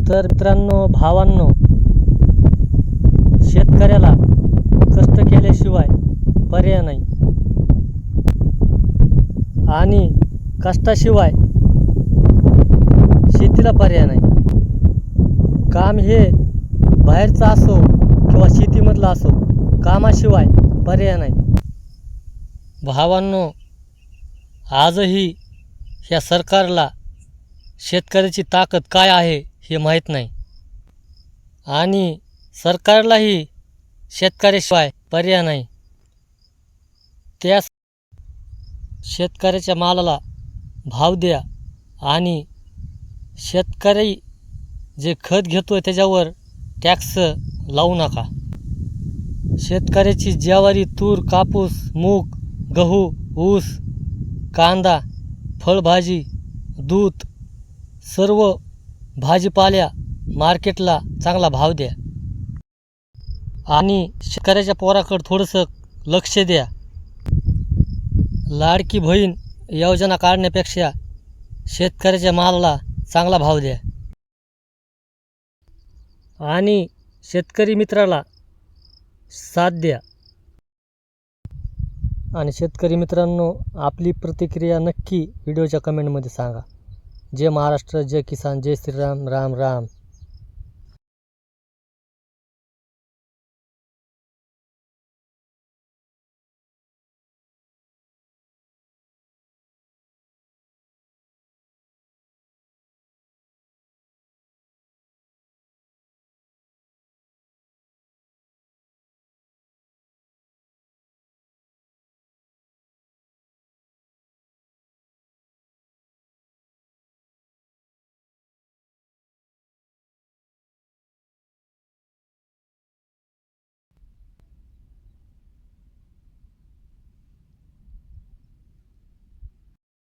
तर मित्रांनो, भावांनो, शेतकऱ्याला कष्ट केल्याशिवाय पर्याय नाही आणि कष्टाशिवाय शेतीला पर्याय नाही. काम हे बाहेरचं असो किंवा शेतीमधलं असो, कामाशिवाय पर्याय नाही. भावांनो, आजही ह्या सरकारला शेतकऱ्याची ताकद काय आहे हे माहीत नाही आणि सरकारलाही शेतकऱ्याशिवाय पर्याय नाही. त्या शेतकऱ्याच्या मालाला भाव द्या आणि शेतकरी जे खत घेतोय त्याच्यावर टॅक्स लावू नका. शेतकऱ्याची ज्वारी, तूर, कापूस, मूग, गहू, ऊस, कांदा, फळभाजी, दूध, सर्व भाजीपाल्या मार्केटला चांगला भाव द्या आणि शेतकऱ्याच्या पोराकडे थोडंसं लक्ष द्या. लाडकी बहीण योजना काढण्यापेक्षा शेतकऱ्याच्या मालाला चांगला भाव द्या आणि शेतकरी मित्राला साथ द्या. आणि शेतकरी मित्रांनो, आपली प्रतिक्रिया नक्की व्हिडिओच्या कमेंटमध्ये सांगा. जय महाराष्ट्र, जय किसान, जय श्रीराम, राम राम.